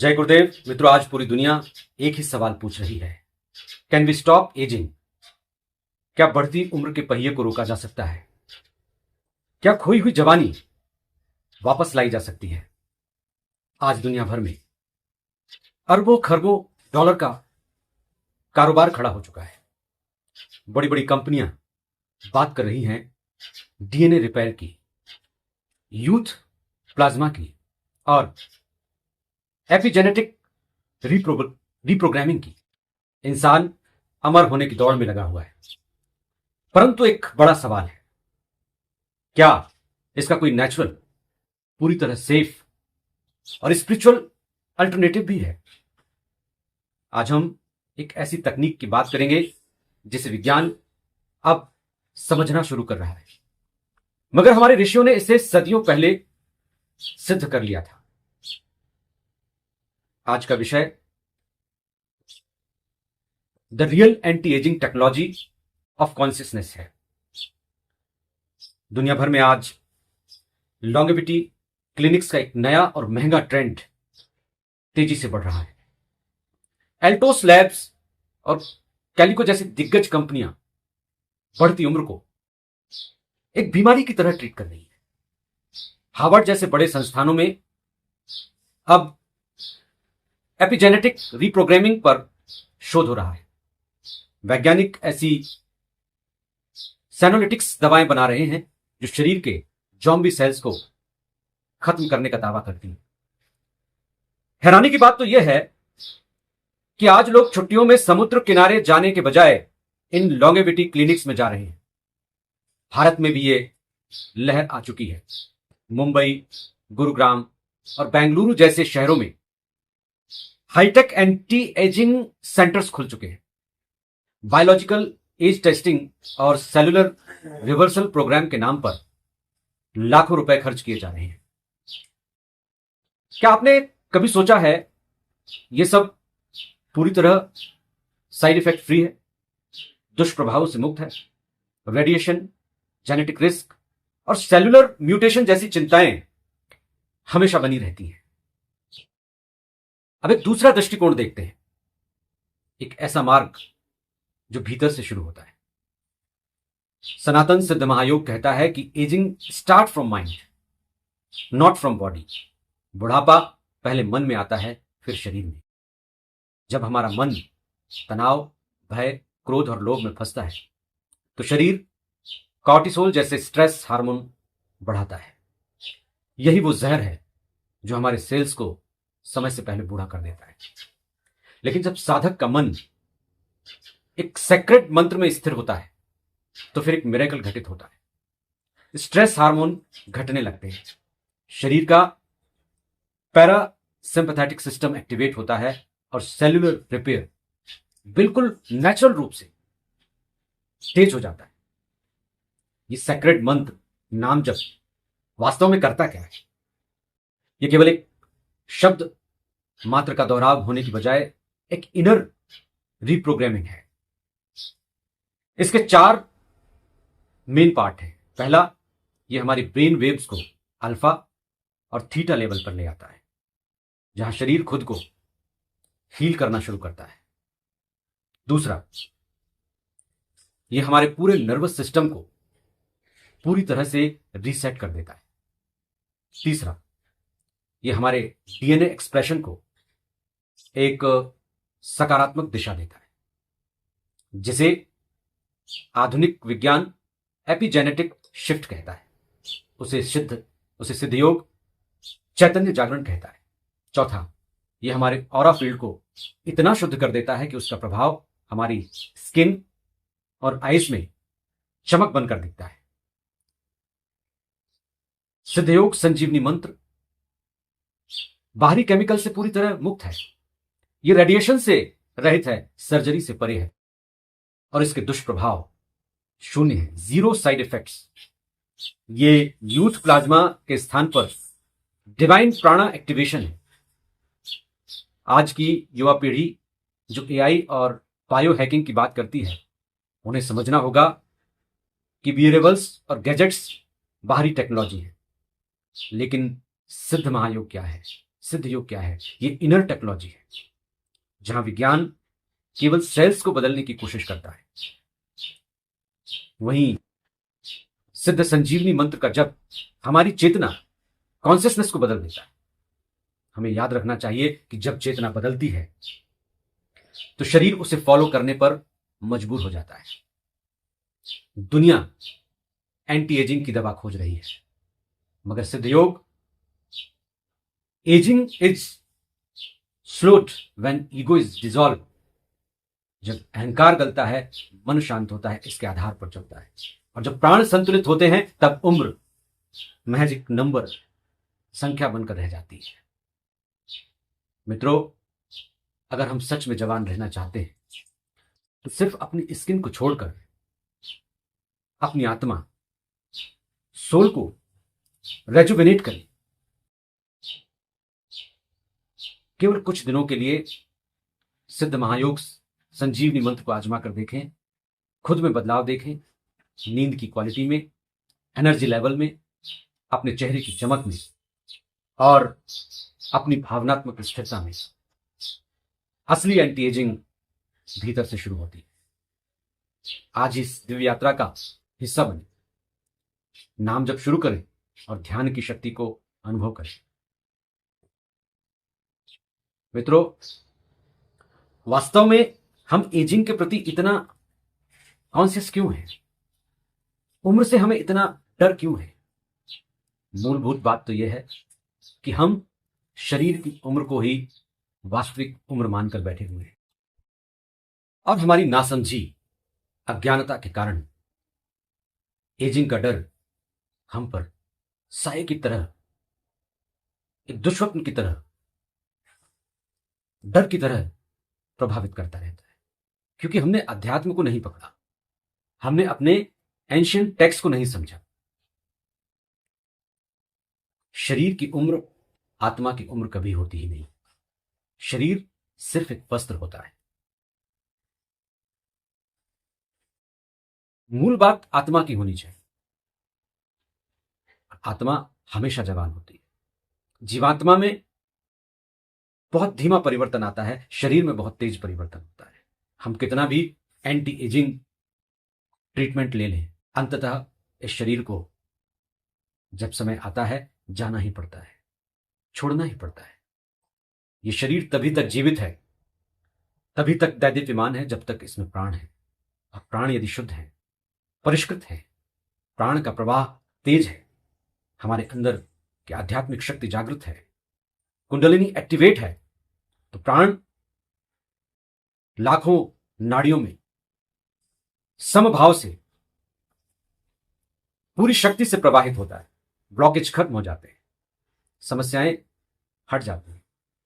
जय गुरुदेव। मित्रों, आज पूरी दुनिया एक ही सवाल पूछ रही है, कैन वी स्टॉप एजिंग? क्या बढ़ती उम्र के पहिए को रोका जा सकता है? क्या खोई हुई जवानी वापस लाई जा सकती है? आज दुनिया भर में अरबों खरबों डॉलर का कारोबार खड़ा हो चुका है। बड़ी बड़ी कंपनियां बात कर रही हैं डीएनए रिपेयर की, यूथ प्लाज्मा की और एपिजेनेटिक रिप्रोग्रामिंग की। इंसान अमर होने की दौड़ में लगा हुआ है, परंतु एक बड़ा सवाल है, क्या इसका कोई नेचुरल, पूरी तरह सेफ और स्पिरिचुअल अल्टरनेटिव भी है? आज हम एक ऐसी तकनीक की बात करेंगे जिसे विज्ञान अब समझना शुरू कर रहा है, मगर हमारे ऋषियों ने इसे सदियों पहले सिद्ध कर लिया था। आज का विषय the real anti ageing technology of consciousness है। दुनिया भर में आज लॉन्गेविटी क्लिनिक्स का एक नया और महंगा ट्रेंड तेजी से बढ़ रहा है। एल्टोस लैब्स और कैलिको जैसी दिग्गज कंपनियां बढ़ती उम्र को एक बीमारी की तरह ट्रीट कर रही है। हार्वर्ड जैसे बड़े संस्थानों में अब एपिजेनेटिक रिप्रोग्रामिंग पर शोध हो रहा है। वैज्ञानिक ऐसी सेनोलिटिक्स दवाएं बना रहे हैं जो शरीर के जॉम्बी सेल्स को खत्म करने का दावा करती हैं। हैरानी की बात तो यह है कि आज लोग छुट्टियों में समुद्र किनारे जाने के बजाय इन लॉन्गेविटी क्लिनिक्स में जा रहे हैं। भारत में भी ये लहर आ चुकी है। मुंबई, गुरुग्राम और बेंगलुरु जैसे शहरों में हाईटेक एंटी एजिंग सेंटर्स खुल चुके हैं। बायोलॉजिकल एज टेस्टिंग और सेलुलर रिवर्सल प्रोग्राम के नाम पर लाखों रुपए खर्च किए जा रहे हैं। क्या आपने कभी सोचा है यह सब पूरी तरह साइड इफेक्ट फ्री है, दुष्प्रभावों से मुक्त है? रेडिएशन, जेनेटिक रिस्क और सेलुलर म्यूटेशन जैसी चिंताएं हमेशा बनी रहती हैं। अब एक दूसरा दृष्टिकोण देखते हैं, एक ऐसा मार्ग जो भीतर से शुरू होता है। सनातन सिद्ध महायोग कहता है कि ageing start from mind, not from body. बुढ़ापा पहले मन में आता है, फिर शरीर में। जब हमारा मन तनाव, भय, क्रोध और लोभ में फंसता है तो शरीर कॉर्टिसोल जैसे स्ट्रेस हार्मोन बढ़ाता है। यही वो जहर है जो हमारे सेल्स को समय से पहले बूढ़ा कर देता है। लेकिन जब साधक का मन एक सेक्रेट मंत्र में स्थिर होता है तो फिर एक मिरेकल घटित होता है। स्ट्रेस हार्मोन घटने लगते हैं, शरीर का पैरासिम्पैथेटिक सिस्टम एक्टिवेट होता है और सेल्यूलर रिपेयर बिल्कुल नेचुरल रूप से तेज हो जाता है। ये सेक्रेट मंत्र, नाम जप, वास्तव में करता क्या है? ये केवल एक शब्द मात्र का दोहराव होने की बजाय एक इनर रिप्रोग्रामिंग है। इसके 4 मेन पार्ट हैं। पहला, ये हमारी ब्रेन वेव्स को अल्फा और थीटा लेवल पर ले आता है, जहां शरीर खुद को हील करना शुरू करता है। दूसरा, ये हमारे पूरे नर्वस सिस्टम को पूरी तरह से रीसेट कर देता है। तीसरा, ये हमारे डीएनए एक्सप्रेशन को एक सकारात्मक दिशा देता है, जिसे आधुनिक विज्ञान एपिजेनेटिक शिफ्ट कहता है। उसे सिद्ध योग चैतन्य जागरण कहता है। चौथा, यह हमारे ऑरा फील्ड को इतना शुद्ध कर देता है कि उसका प्रभाव हमारी स्किन और आइस में चमक बनकर दिखता है। सिद्धयोग संजीवनी मंत्र बाहरी केमिकल से पूरी तरह मुक्त है। यह रेडिएशन से रहित है, सर्जरी से परे है और इसके दुष्प्रभाव शून्य है, 0 साइड इफेक्ट्स। ये यूथ प्लाज्मा के स्थान पर डिवाइन प्राणा एक्टिवेशन है। आज की युवा पीढ़ी जो एआई और बायो हैकिंग की बात करती है, उन्हें समझना होगा कि वियरेबल्स और गैजेट्स बाहरी टेक्नोलॉजी है, लेकिन सिद्ध महायोग क्या है? सिद्ध योग क्या है? ये इनर टेक्नोलॉजी है, जहां विज्ञान केवल सेल्स को बदलने की कोशिश करता है, वहीं सिद्ध संजीवनी मंत्र का जब हमारी चेतना, कॉन्शियसनेस को बदल देता है। हमें याद रखना चाहिए कि जब चेतना बदलती है तो शरीर उसे फॉलो करने पर मजबूर हो जाता है। दुनिया एंटी एजिंग की दवा खोज रही है, मगर सिद्ध योग, ageing is slowed when ego is dissolve. जब अहंकार गलता है, मन शांत होता है, इसके आधार पर चलता है। और जब प्राण संतुलित होते हैं, तब उम्र महज एक नंबर, संख्या बनकर रह जाती है। मित्रों, अगर हम सच में जवान रहना चाहते हैं तो सिर्फ अपनी स्किन को छोड़कर अपनी आत्मा, सोल को रेजुवेनेट करें। केवल कुछ दिनों के लिए सिद्ध महायोग संजीवनी मंत्र को आजमा कर देखें, खुद में बदलाव देखें, नींद की क्वालिटी में, एनर्जी लेवल में, अपने चेहरे की चमक में और अपनी भावनात्मक स्थिरता में। असली एंटी एजिंग भीतर से शुरू होती है। आज इस दिव्य यात्रा का हिस्सा बने, नाम जप शुरू करें और ध्यान की शक्ति को अनुभव करें। मित्रों, वास्तव में हम एजिंग के प्रति इतना कॉन्शियस क्यों हैं? उम्र से हमें इतना डर क्यों है? मूलभूत बात तो यह है कि हम शरीर की उम्र को ही वास्तविक उम्र मानकर बैठे हुए हैं और हमारी नासमझी, अज्ञानता के कारण एजिंग का डर हम पर साए की तरह, एक दुष्स्वप्न की तरह, डर की तरह प्रभावित करता रहता है, क्योंकि हमने अध्यात्म को नहीं पकड़ा, हमने अपने एंशिएंट टेक्स्ट को नहीं समझा। शरीर की उम्र आत्मा की उम्र कभी होती ही नहीं। शरीर सिर्फ एक वस्त्र होता है। मूल बात आत्मा की होनी चाहिए। आत्मा हमेशा जवान होती है। जीवात्मा में बहुत धीमा परिवर्तन आता है, शरीर में बहुत तेज परिवर्तन होता है। हम कितना भी एंटी एजिंग ट्रीटमेंट ले लें, अंततः इस शरीर को जब समय आता है जाना ही पड़ता है, छोड़ना ही पड़ता है। यह शरीर तभी तक जीवित है, तभी तक दैदीप्यमान है जब तक इसमें प्राण है। और प्राण यदि शुद्ध है, परिष्कृत है, प्राण का प्रवाह तेज है, हमारे अंदर की आध्यात्मिक शक्ति जागृत है, कुंडलिनी एक्टिवेट है, तो प्राण लाखों नाड़ियों में समभाव से पूरी शक्ति से प्रवाहित होता है। ब्लॉकेज खत्म हो जाते हैं, समस्याएं हट जाती हैं।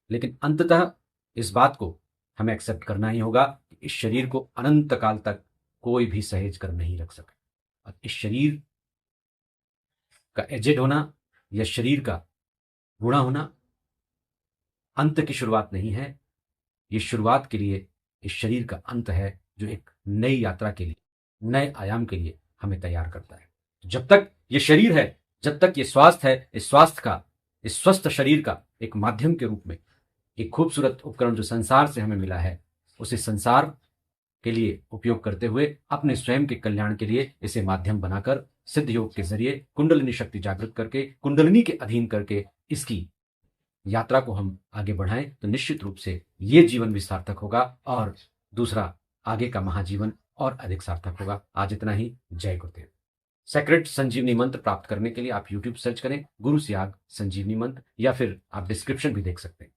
लेकिन अंततः इस बात को हमें एक्सेप्ट करना ही होगा कि इस शरीर को अनंत काल तक कोई भी सहेज कर नहीं रख सके। और इस शरीर का एजेड होना या शरीर का बूढ़ा होना अंत की शुरुआत नहीं है, ये शुरुआत के लिए इस शरीर का अंत है, जो एक नई यात्रा के लिए, नए आयाम के लिए हमें तैयार करता है। जब तक ये शरीर है, जब तक ये स्वास्थ्य है, इस स्वास्थ्य का, इस स्वस्थ शरीर का एक माध्यम के रूप में एक खूबसूरत उपकरण जो संसार से हमें मिला है, उसे संसार के लिए उपयोग करते हुए अपने स्वयं के कल्याण के लिए इसे माध्यम बनाकर सिद्ध योग के जरिए कुंडलिनी शक्ति जागृत करके, कुंडलिनी के अधीन करके इसकी यात्रा को हम आगे बढ़ाएं, तो निश्चित रूप से ये जीवन भी सार्थक होगा और दूसरा आगे का महाजीवन और अधिक सार्थक होगा। आज इतना ही। जय गुरुदेव। सेक्रेट संजीवनी मंत्र प्राप्त करने के लिए आप YouTube सर्च करें गुरु सियाग संजीवनी मंत्र, या फिर आप डिस्क्रिप्शन भी देख सकते हैं।